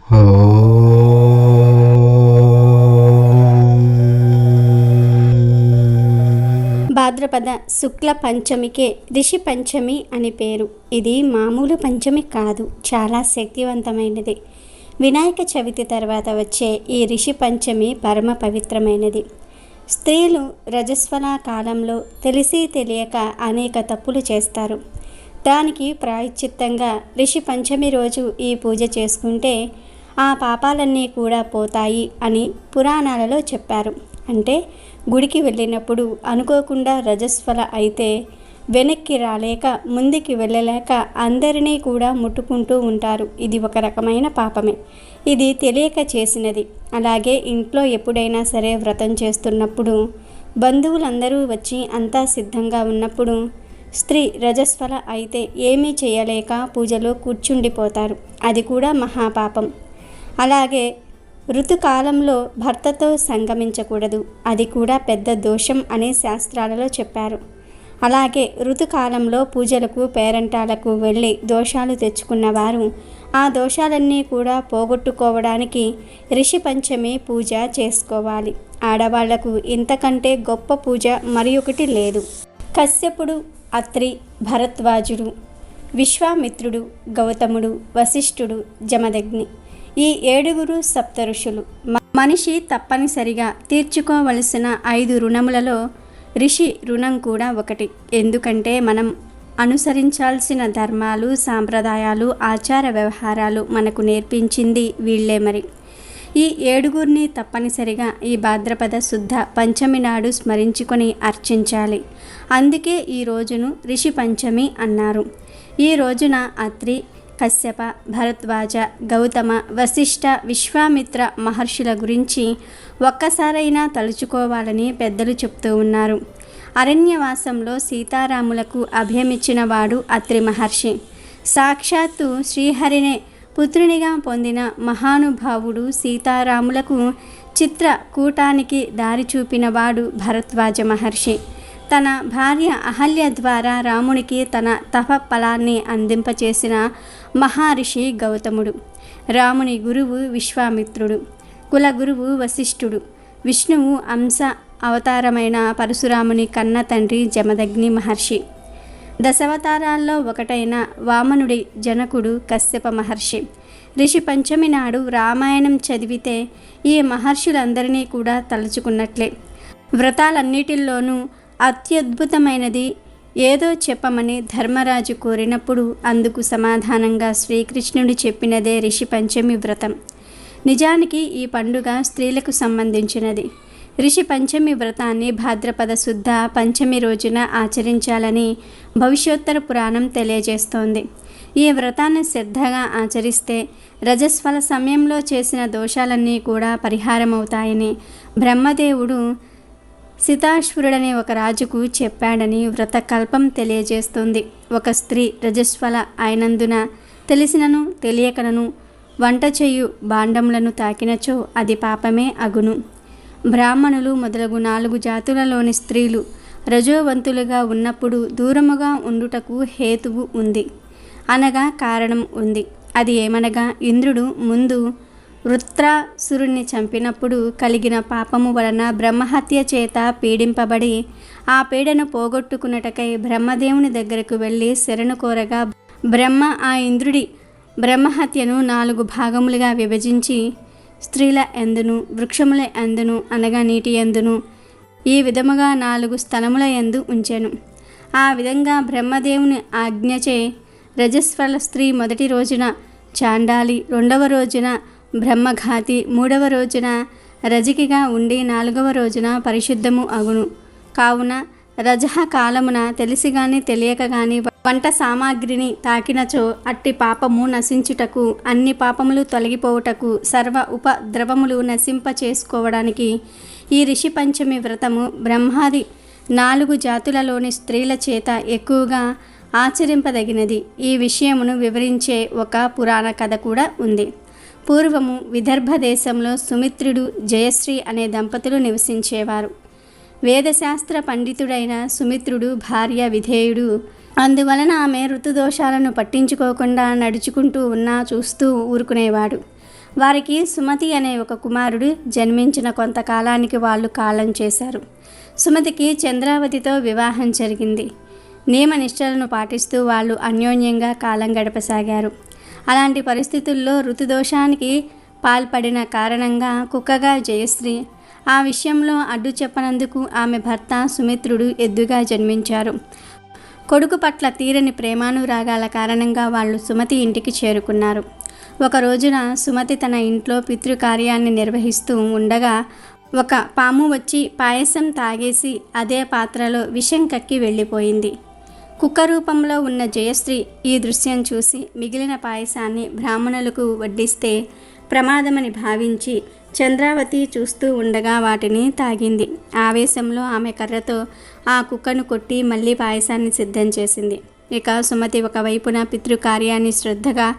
భాద్రపద శుక్ల పంచమికే రిషి పంచమి అని పేరు. ఇది మామూలు పంచమి కాదు, చాలా శక్తివంతమైనది. వినాయక చవితి తర్వాత వచ్చే ఈ రిషి పంచమి పరమ పవిత్రమైనది. స్త్రీలు రజస్వల కాలంలో తెలిసి తెలియక అనేక తప్పులు చేస్తారు. దానికి ప్రాయశ్చిత్తంగా రిషి పంచమి రోజు ఈ పూజ చేసుకుంటే ఆ పాపాలన్నీ కూడా పోతాయి అని పురాణాలలో చెప్పారు. అంటే గుడికి వెళ్ళినప్పుడు అనుకోకుండా రజస్వల అయితే వెనక్కి రాలేక ముందుకి వెళ్ళలేక అందరినీ కూడా ముట్టుకుంటూ ఉంటారు. ఇది ఒక రకమైన పాపమే. ఇది తెలియక చేసినది. అలాగే ఇంట్లో ఎప్పుడైనా సరే వ్రతం చేస్తున్నప్పుడు బంధువులందరూ వచ్చి అంతా సిద్ధంగా ఉన్నప్పుడు స్త్రీ రజస్వల అయితే ఏమీ చేయలేక పూజలో కూర్చుండిపోతారు. అది కూడా మహాపాపం. అలాగే ఋతుకాలంలో భర్తతో సంగమించకూడదు. అది కూడా పెద్ద దోషం అని శాస్త్రాలలో చెప్పారు. అలాగే ఋతుకాలంలో పూజలకు పేరంటాలకు వెళ్ళి దోషాలు తెచ్చుకున్నవారు ఆ దోషాలన్నీ కూడా పోగొట్టుకోవడానికి రిషి పంచమి పూజ చేసుకోవాలి. ఆడవాళ్లకు ఇంతకంటే గొప్ప పూజ మరి ఒకటి లేదు. కశ్యపుడు, అత్రి, భరద్వాజుడు, విశ్వామిత్రుడు, గౌతముడు, వశిష్ఠుడు, జమదగ్ని ఈ 7 సప్త ఋషులు. మనిషి తప్పనిసరిగా తీర్చుకోవలసిన 5 రుణములలో ఋషి రుణం కూడా ఒకటి. ఎందుకంటే మనం అనుసరించాల్సిన ధర్మాలు, సాంప్రదాయాలు, ఆచార వ్యవహారాలు మనకు నేర్పించింది వీళ్ళే. మరి ఈ 7 తప్పనిసరిగా ఈ భాద్రపద శుద్ధ పంచమి నాడు స్మరించుకొని అర్చించాలి. అందుకే ఈ రోజును రిషి పంచమి అన్నారు. ఈ రోజున అత్రి, కశ్యప, భరద్వాజ, గౌతమ, వశిష్ఠ, విశ్వామిత్ర మహర్షుల గురించి ఒక్కసారైనా తలుచుకోవాలని పెద్దలు చెప్తూ ఉన్నారు. అరణ్యవాసంలో సీతారాములకు అభయమిచ్చిన వాడు అత్రి మహర్షి. సాక్షాత్తు శ్రీహరినే పుత్రునిగా పొందిన మహానుభావుడు. సీతారాములకు చిత్రకూటానికి దారి చూపిన వాడు భరద్వాజ మహర్షి. తన భార్య అహల్య ద్వారా రామునికి తన తపఫలాన్ని అందింపచేసిన మహర్షి గౌతముడు. రాముని గురువు విశ్వామిత్రుడు, కులగురువు వశిష్ఠుడు. విష్ణువు అంశ అవతారమైన పరశురాముని కన్న తండ్రి జమదగ్ని మహర్షి. దశావతారాల్లో ఒకటైన వామనుడి జనకుడు కశ్యప మహర్షి. రిషి పంచమి నాడు రామాయణం చదివితే ఈ మహర్షులందరినీ కూడా తలుచుకున్నట్లే. వ్రతాలన్నిటిల్లోనూ అత్యద్భుతమైనది ఏదో చెప్పమని ధర్మరాజు కోరినప్పుడు అందుకు సమాధానంగా శ్రీకృష్ణుడు చెప్పినదే రిషి పంచమి వ్రతం. నిజానికి ఈ పండుగ స్త్రీలకు సంబంధించినది. రిషి పంచమి వ్రతాన్ని భాద్రపద శుద్ధ పంచమి రోజున ఆచరించాలని భవిష్యోత్తర పురాణం తెలియజేస్తోంది. ఈ వ్రతాన్ని శ్రద్ధగా ఆచరిస్తే రజస్వల సమయంలో చేసిన దోషాలన్నీ కూడా పరిహారమవుతాయని బ్రహ్మదేవుడు సితాశ్వరుడనే ఒక రాజుకు చెప్పాడని వ్రతకల్పం తెలియజేస్తుంది. ఒక స్త్రీ రజస్వల అయినందున తెలిసినను తెలియకనను వంట చేయు భాండములను తాకినచో అది పాపమే అగును. బ్రాహ్మణులు మొదలగు 4 జాతులలోని స్త్రీలు రజోవంతులుగా ఉన్నప్పుడు దూరముగా ఉండుటకు హేతువు ఉంది, అనగా కారణం ఉంది. అది ఏమనగా ఇంద్రుడు ముందు వృత్రాసురుణ్ణి చంపినప్పుడు కలిగిన పాపము వలన బ్రహ్మహత్య చేత పీడింపబడి ఆ పీడను పోగొట్టుకున్నటకై బ్రహ్మదేవుని దగ్గరకు వెళ్ళి శరణు కోరగా బ్రహ్మ ఆ ఇంద్రుడి బ్రహ్మహత్యను 4 భాగములుగా విభజించి స్త్రీల ఎందును, వృక్షముల ఎందును, అనగా నీటి ఎందును, ఈ విధముగా 4 స్థలముల ఎందు ఉంచెను. ఆ విధంగా బ్రహ్మదేవుని ఆజ్ఞచే రజస్వల స్త్రీ మొదటి రోజున చాండాలి, 2వ రోజున బ్రహ్మఘాతి, 3వ రోజున రజకిగా ఉండి 4వ రోజున పరిశుద్ధము అగును. కావున రజహ కాలమున తెలిసి గాని తెలియక గాని వంట సామాగ్రిని తాకినచో అట్టి పాపము నశించుటకు, అన్ని పాపములు తొలగిపోవుటకు, సర్వ ఉపద్రవములు నశింప చేసుకోవడానికి ఈ రిషి పంచమి వ్రతము బ్రహ్మాది 4 జాతులలోని స్త్రీల చేత ఎక్కువగా ఆచరింపదగినది. ఈ విషయమును వివరించే ఒక పురాణ కథ కూడా ఉంది. పూర్వము విదర్భ దేశంలో సుమిత్రుడు, జయశ్రీ అనే దంపతులు నివసించేవారు. వేదశాస్త్ర పండితుడైన సుమిత్రుడు భార్య విధేయుడు. అందువలన ఆమె ఋతుదోషాలను పట్టించుకోకుండా నడుచుకుంటూ ఉన్నా చూస్తూ ఊరుకునేవాడు. వారికి సుమతి అనే ఒక కుమారుడు జన్మించిన కొంతకాలానికి వాళ్ళు కాలం చేశారు. సుమతికి చంద్రావతితో వివాహం జరిగింది. నియమనిష్టలను పాటిస్తూ వాళ్ళు అన్యోన్యంగా కాలం గడపసాగారు. అలాంటి పరిస్థితుల్లో ఋతుదోషానికి పాల్పడిన కారణంగా కుక్కగా జయశ్రీ, ఆ విషయంలో అడ్డు చెప్పనందుకు ఆమె భర్త సుమిత్రుడు ఎద్దుగా జన్మించారు. కొడుకు పట్ల తీరని ప్రేమానురాగాల కారణంగా వాళ్ళు సుమతి ఇంటికి చేరుకున్నారు. ఒక రోజున సుమతి తన ఇంట్లో పితృకార్యాన్ని నిర్వహిస్తూ ఉండగా ఒక పాము వచ్చి పాయసం తాగేసి అదే పాత్రలో విషం కక్కి వెళ్ళిపోయింది. కుక్క రూపంలో ఉన్న జయశ్రీ ఈ దృశ్యం చూసి మిగిలిన పాయసాన్ని బ్రాహ్మణులకు వడ్డిస్తే ప్రమాదమని భావించి చంద్రావతి చూస్తూ ఉండగా వాటిని తాగింది. ఆవేశంలో ఆమె కర్రతో ఆ కుక్కను కొట్టి మళ్ళీ పాయసాన్ని సిద్ధం చేసింది. ఇక సుమతి ఒకవైపున పితృకార్యాన్ని శ్రద్ధగా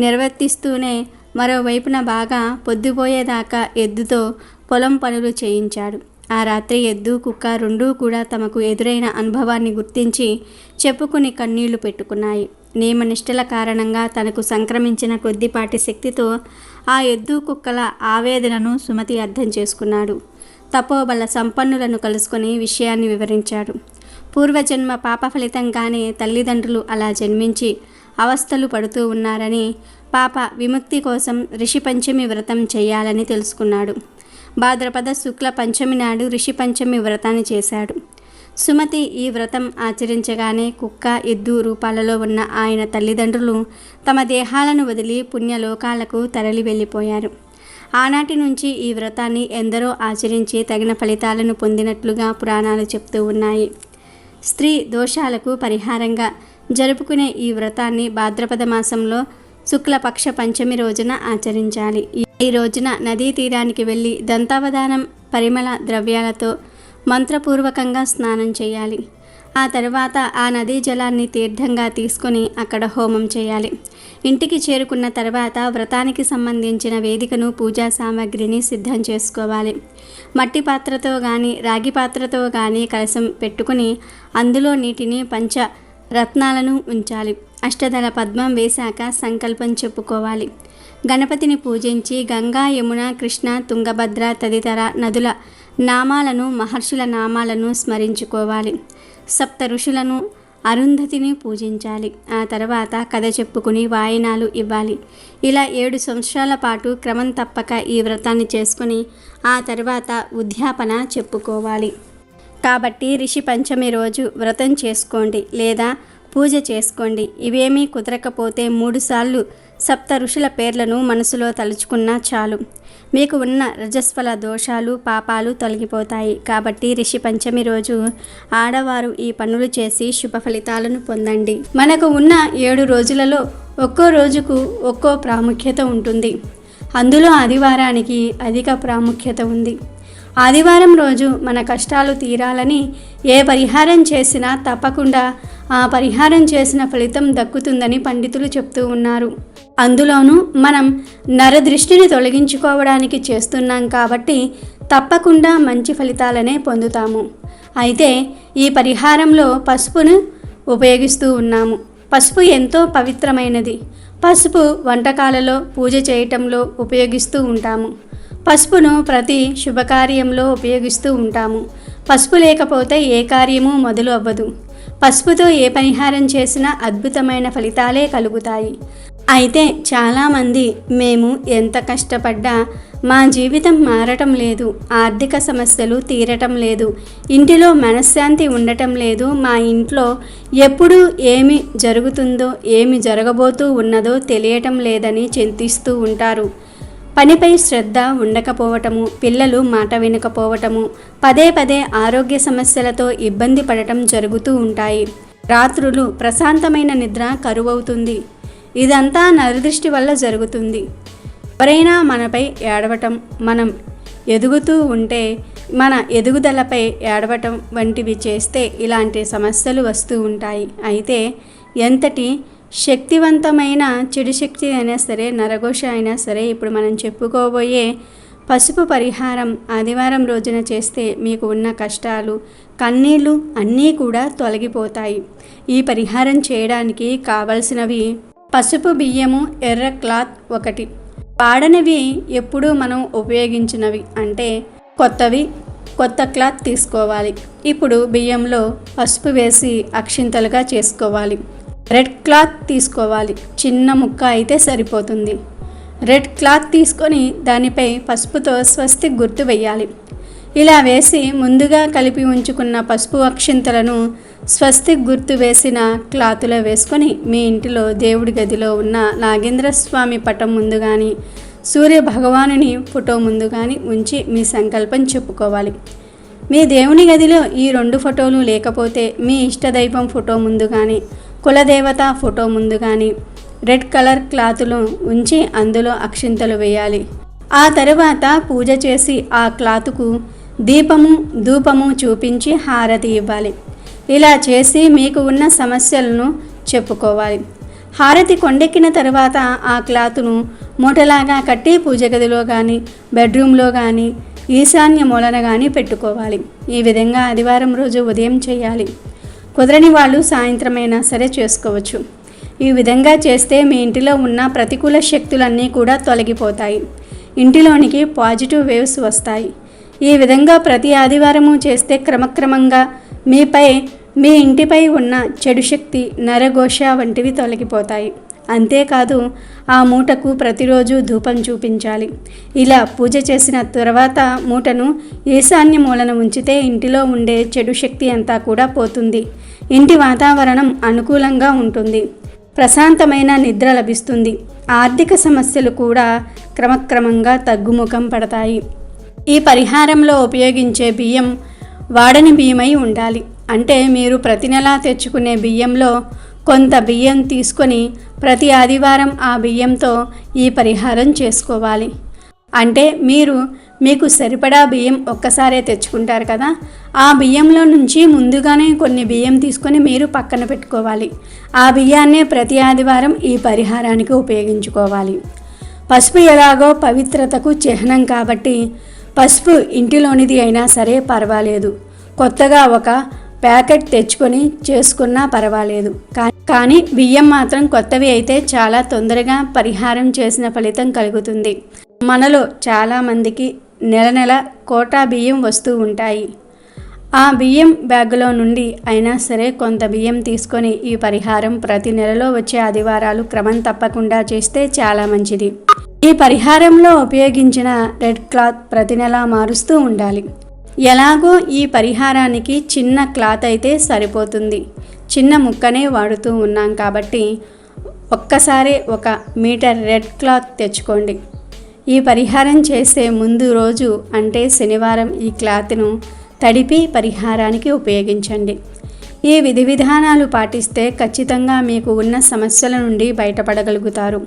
నిర్వర్తిస్తూనే మరోవైపున బాగా పొద్దుపోయేదాకా ఎద్దుతో పొలం పనులు చేయించాడు. ఆ రాత్రి ఎద్దు కుక్క రెండూ కూడా తమకు ఎదురైన అనుభవాన్ని గుర్తించి చెప్పుకుని కన్నీళ్లు పెట్టుకున్నాయి. నియమనిష్టల కారణంగా తనకు సంక్రమించిన కొద్దిపాటి శక్తితో ఆ ఎద్దు కుక్కల ఆవేదనను సుమతి అర్థం చేసుకున్నాడు. తపోబల సంపన్నులను కలుసుకొని విషయాన్ని వివరించాడు. పూర్వజన్మ పాప ఫలితంగానే తల్లిదండ్రులు అలా జన్మించి అవస్థలు పడుతూ ఉన్నారని, పాప విముక్తి కోసం ఋషి పంచమి వ్రతం చేయాలని తెలుసుకున్నాడు. భాద్రపద శుక్ల పంచమి నాడు ఋషి పంచమి వ్రతాన్ని చేశాడు. సుమతి ఈ వ్రతం ఆచరించగానే కుక్క ఎద్దు రూపాలలో ఉన్న ఆయన తల్లిదండ్రులు తమ దేహాలను వదిలి పుణ్యలోకాలకు తరలి వెళ్ళిపోయారు. ఆనాటి నుంచి ఈ వ్రతాన్ని ఎందరో ఆచరించి తగిన ఫలితాలను పొందినట్లుగా పురాణాలు చెప్తూ ఉన్నాయి. స్త్రీ దోషాలకు పరిహారంగా జరుపుకునే ఈ వ్రతాన్ని భాద్రపద మాసంలో శుక్లపక్ష పంచమి రోజున ఆచరించాలి. ఈ రోజున నదీ తీరానికి వెళ్ళి దంతావధానం పరిమళ ద్రవ్యాలతో మంత్రపూర్వకంగా స్నానం చేయాలి. ఆ తర్వాత ఆ నదీ జలాన్ని తీర్థంగా తీసుకొని అక్కడ హోమం చేయాలి. ఇంటికి చేరుకున్న తర్వాత వ్రతానికి సంబంధించిన వేదికను, పూజా సామాగ్రిని సిద్ధం చేసుకోవాలి. మట్టి పాత్రతో కానీ రాగి పాత్రతో కానీ కలశం పెట్టుకుని అందులో నీటిని పంచ రత్నాలను ఉంచాలి. అష్టదళ పద్మం వేశాక సంకల్పం చెప్పుకోవాలి. గణపతిని పూజించి గంగా, యమున, కృష్ణ, తుంగభద్ర తదితర నదుల నామాలను, మహర్షుల నామాలను స్మరించుకోవాలి. సప్త ఋషులను, అరుంధతిని పూజించాలి. ఆ తర్వాత కథ చెప్పుకుని వాయినాలు ఇవ్వాలి. ఇలా 7 సంవత్సరాల పాటు క్రమం తప్పక ఈ వ్రతాన్ని చేసుకుని ఆ తర్వాత ఉద్యాపన చెప్పుకోవాలి. కాబట్టి ఋషి పంచమి రోజు వ్రతం చేసుకోండి లేదా పూజ చేసుకోండి. ఇవేమీ కుదరకపోతే 3 సార్లు సప్త ఋషుల పేర్లను మనసులో తలుచుకున్నా చాలు. మీకు ఉన్న రజస్వల దోషాలు, పాపాలు తొలగిపోతాయి. కాబట్టి ఋషి పంచమి రోజు ఆడవారు ఈ పనులు చేసి శుభ ఫలితాలను పొందండి. మనకు ఉన్న 7 రోజులలో ఒక్కో రోజుకు ఒక్కో ప్రాముఖ్యత ఉంటుంది. అందులో ఆదివారానికి అధిక ప్రాముఖ్యత ఉంది. ఆదివారం రోజు మన కష్టాలు తీరాలని ఏ పరిహారం చేసినా తప్పకుండా ఆ పరిహారం చేసిన ఫలితం దక్కుతుందని పండితులు చెప్తూ ఉన్నారు. అందులోనూ మనం నరదృష్టిని తొలగించుకోవడానికి చేస్తున్నాం కాబట్టి తప్పకుండా మంచి ఫలితాలనే పొందుతాము. అయితే ఈ పరిహారంలో పసుపును ఉపయోగిస్తూ ఉన్నాము. పసుపు ఎంతో పవిత్రమైనది. పసుపు వంటకాలలో, పూజ చేయటంలో ఉపయోగిస్తూ ఉంటాము. పసుపును ప్రతి శుభకార్యంలో ఉపయోగిస్తూ ఉంటాము. పసుపు లేకపోతే ఏ కార్యము మొదలు అవ్వదు. పసుపుతో ఏ పరిహారం చేసినా అద్భుతమైన ఫలితాలే కలుగుతాయి. అయితే చాలామంది మేము ఎంత కష్టపడ్డా మా జీవితం మారటం లేదు, ఆర్థిక సమస్యలు తీరటం లేదు, ఇంటిలో మనశ్శాంతి ఉండటం లేదు, మా ఇంట్లో ఎప్పుడు ఏమి జరుగుతుందో, ఏమి జరగబోతూ ఉన్నదో తెలియటం లేదని చింతిస్తూ ఉంటారు. పనిపై శ్రద్ధ ఉండకపోవటము, పిల్లలు మాట వినకపోవటము, పదే పదే ఆరోగ్య సమస్యలతో ఇబ్బంది పడటం జరుగుతూ ఉంటాయి. రాత్రులు ప్రశాంతమైన నిద్ర కరువవుతుంది. ఇదంతా నరదృష్టి వల్ల జరుగుతుంది. ఎవరైనా మనపై ఏడవటం, మనం ఎదుగుతూ ఉంటే మన ఎదుగుదలపై ఏడవటం వంటివి చేస్తే ఇలాంటి సమస్యలు వస్తూ ఉంటాయి. అయితే ఎంతటి శక్తివంతమైన చెడు శక్తి అయినా సరే, నరఘోష అయినా సరే, ఇప్పుడు మనం చెప్పుకోబోయే పసుపు పరిహారం ఆదివారం రోజున చేస్తే మీకు ఉన్న కష్టాలు, కన్నీళ్ళు అన్నీ కూడా తొలగిపోతాయి. ఈ పరిహారం చేయడానికి కావలసినవి: పసుపు బియ్యము, ఎర్ర క్లాత్ 1, వాడనివి ఎప్పుడూ మనం ఉపయోగించినవి అంటే కొత్తవి, కొత్త క్లాత్ తీసుకోవాలి. ఇప్పుడు బియ్యంలో పసుపు వేసి అక్షింతలుగా చేసుకోవాలి. రెడ్ క్లాత్ తీసుకోవాలి. చిన్న ముక్క అయితే సరిపోతుంది. రెడ్ క్లాత్ తీసుకొని దానిపై పసుపుతో స్వస్తిక్ గుర్తు వేయాలి. ఇలా వేసి ముందుగా కలిపి ఉంచుకున్న పసుపు అక్షింతలను స్వస్తిక్ గుర్తు వేసిన క్లాతులో వేసుకొని మీ ఇంటిలో దేవుడి గదిలో ఉన్న నాగేంద్ర స్వామి పటం ముందు కానీ, సూర్య భగవానుని ఫోటో ముందు కానీ ఉంచి మీ సంకల్పం చెప్పుకోవాలి. మీ దేవుని గదిలో ఈ 2 ఫోటోలు లేకపోతే మీ ఇష్టదైవం ఫోటో ముందు కానీ, కులదేవత ఫోటో ముందు కానీ రెడ్ కలర్ క్లాతులు ఉంచి అందులో అక్షింతలు వేయాలి. ఆ తరువాత పూజ చేసి ఆ క్లాతుకు దీపము, ధూపము చూపించి హారతి ఇవ్వాలి. ఇలా చేసి మీకు ఉన్న సమస్యలను చెప్పుకోవాలి. హారతి కొండెక్కిన తర్వాత ఆ క్లాతును మూటలాగా కట్టి పూజ గదిలో కానీ, బెడ్రూమ్లో కానీ, ఈశాన్య మూలన కానీ పెట్టుకోవాలి. ఈ విధంగా ఆదివారం రోజు ఉదయం చేయాలి. కుదరని వాళ్ళు సాయంత్రమైనా సరే చేసుకోవచ్చు. ఈ విధంగా చేస్తే మీ ఇంటిలో ఉన్న ప్రతికూల శక్తులన్నీ కూడా తొలగిపోతాయి. ఇంటిలోనికి పాజిటివ్ వేవ్స్ వస్తాయి. ఈ విధంగా ప్రతి ఆదివారము చేస్తే క్రమక్రమంగా మీ ఇంటిపై ఉన్న చెడు శక్తి, నరఘోష వంటివి తొలగిపోతాయి. అంతేకాదు ఆ మూటకు ప్రతిరోజు ధూపం చూపించాలి. ఇలా పూజ చేసిన తర్వాత మూటను ఈశాన్య మూలన ఉంచితే ఇంటిలో ఉండే చెడు శక్తి అంతా కూడా పోతుంది. ఇంటి వాతావరణం అనుకూలంగా ఉంటుంది. ప్రశాంతమైన నిద్ర లభిస్తుంది. ఆర్థిక సమస్యలు కూడా క్రమక్రమంగా తగ్గుముఖం పడతాయి. ఈ పరిహారంలో ఉపయోగించే బియ్యం వాడని బియ్యమై ఉండాలి. అంటే మీరు ప్రతి నెలా తెచ్చుకునే బియ్యంలో కొంత బియ్యం తీసుకొని ప్రతి ఆదివారం ఆ బియ్యంతో ఈ పరిహారం చేసుకోవాలి. అంటే మీకు సరిపడా బియ్యం ఒక్కసారే తెచ్చుకుంటారు కదా, ఆ బియ్యంలో నుంచి ముందుగానే కొన్ని బియ్యం తీసుకొని మీరు పక్కన పెట్టుకోవాలి. ఆ బియ్యాన్నే ప్రతి ఆదివారం ఈ పరిహారానికి ఉపయోగించుకోవాలి. పసుపు ఎలాగో పవిత్రతకు చిహ్నం కాబట్టి పసుపు ఇంటిలోనిది అయినా సరే పర్వాలేదు. కొత్తగా ఒక ప్యాకెట్ తెచ్చుకొని చేసుకున్నా పర్వాలేదు. కానీ బియ్యం మాత్రం కొత్తవి అయితే చాలా తొందరగా పరిహారం చేసిన ఫలితం కలుగుతుంది. మనలో చాలామందికి నెల కోటా బియ్యం వస్తూ ఉంటాయి. ఆ బియ్యం బ్యాగులో నుండి అయినా సరే కొంత బియ్యం తీసుకొని ఈ పరిహారం ప్రతి నెలలో వచ్చే ఆదివారాలు క్రమం తప్పకుండా చేస్తే చాలా మంచిది. ఈ పరిహారంలో ఉపయోగించిన రెడ్ క్లాత్ ప్రతి నెలా మారుస్తూ ఉండాలి. ఎలాగో ఈ పరిహారానికి చిన్న క్లాత్ అయితే సరిపోతుంది. చిన్న ముక్కనే వాడుతూ ఉన్నాం కాబట్టి ఒక్కసారి 1 మీటర్ రెడ్ క్లాత్ తెచ్చుకోండి. ఈ పరిహారం చేసే ముందు రోజు అంటే శనివారం ఈ క్లాత్ను తడిపి పరిహారానికి ఉపయోగించండి. ఈ విధి విధానాలు పాటిస్తే ఖచ్చితంగా మీకు ఉన్న సమస్యల నుండి బయటపడగలుగుతారు.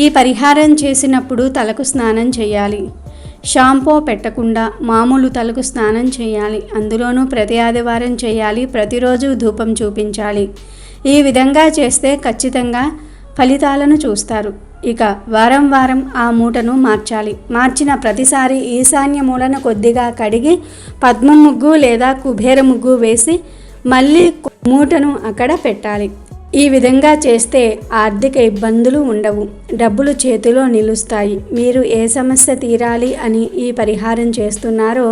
ఈ పరిహారం చేసినప్పుడు తలకు స్నానం చేయాలి. షాంపూ పెట్టకుండా మామూలు తలకు స్నానం చేయాలి. అందులోనూ ప్రతి ఆదివారం చేయాలి. ప్రతిరోజు ధూపం చూపించాలి. ఈ విధంగా చేస్తే ఖచ్చితంగా ఫలితాలను చూస్తారు. ఇక వారం ఆ మూటను మార్చాలి. మార్చిన ప్రతిసారి ఈశాన్య మూలన కొద్దిగా కడిగి పద్మ ముగ్గు లేదా కుబేర ముగ్గు వేసి మళ్ళీ మూటను అక్కడ పెట్టాలి. ఈ విధంగా చేస్తే ఆర్థిక ఇబ్బందులు ఉండవు. డబ్బులు చేతిలో నిలుస్తాయి. మీరు ఏ సమస్య తీరాలి అని ఈ పరిహారం చేస్తున్నారో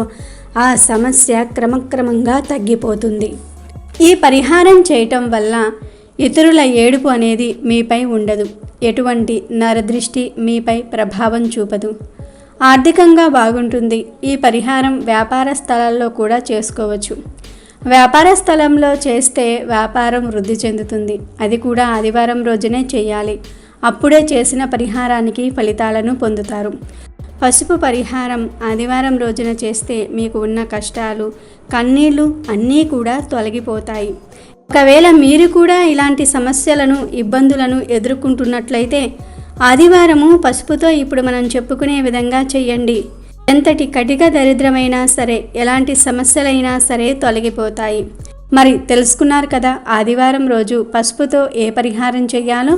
ఆ సమస్య క్రమక్రమంగా తగ్గిపోతుంది. ఈ పరిహారం చేయటం వల్ల ఇతరుల ఏడుపు అనేది మీపై ఉండదు. ఎటువంటి నరదృష్టి మీపై ప్రభావం చూపదు. ఆర్థికంగా బాగుంటుంది. ఈ పరిహారం వ్యాపార స్థలాల్లో కూడా చేసుకోవచ్చు. వ్యాపార స్థలంలో చేస్తే వ్యాపారం వృద్ధి చెందుతుంది. అది కూడా ఆదివారం రోజునే చేయాలి. అప్పుడే చేసిన పరిహారానికి ఫలితాలను పొందుతారు. పసుపు పరిహారం ఆదివారం రోజున చేస్తే మీకు ఉన్న కష్టాలు, కన్నీళ్లు అన్నీ కూడా తొలగిపోతాయి. ఒకవేళ మీరు కూడా ఇలాంటి సమస్యలను, ఇబ్బందులను ఎదుర్కొంటున్నట్లయితే ఆదివారము పసుపుతో ఇప్పుడు మనం చెప్పుకునే విధంగా చేయండి. ఎంతటి కటిక దరిద్రమైనా సరే, ఎలాంటి సమస్యలైనా సరే తొలగిపోతాయి. మరి తెలుసుకున్నారు కదా ఆదివారం రోజు పసుపుతో ఏ పరిహారం చేయాలో.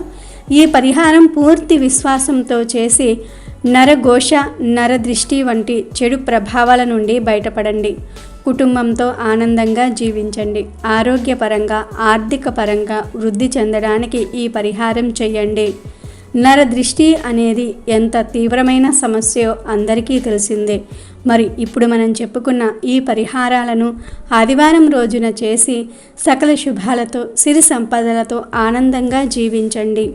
ఈ పరిహారం పూర్తి విశ్వాసంతో చేసి నరఘోష, నరదృష్టి వంటి చెడు ప్రభావాల నుండి బయటపడండి. కుటుంబంతో ఆనందంగా జీవించండి. ఆరోగ్యపరంగా, ఆర్థిక పరంగా వృద్ధి చెందడానికి ఈ పరిహారం చేయండి. నరదృష్టి అనేది ఎంత తీవ్రమైన సమస్యో అందరికీ తెలిసిందే. మరి ఇప్పుడు మనం చెప్పుకున్న ఈ పరిహారాలను ఆదివారం రోజున చేసి సకల శుభాలతో సిరి సంపదలతో ఆనందంగా జీవించండి.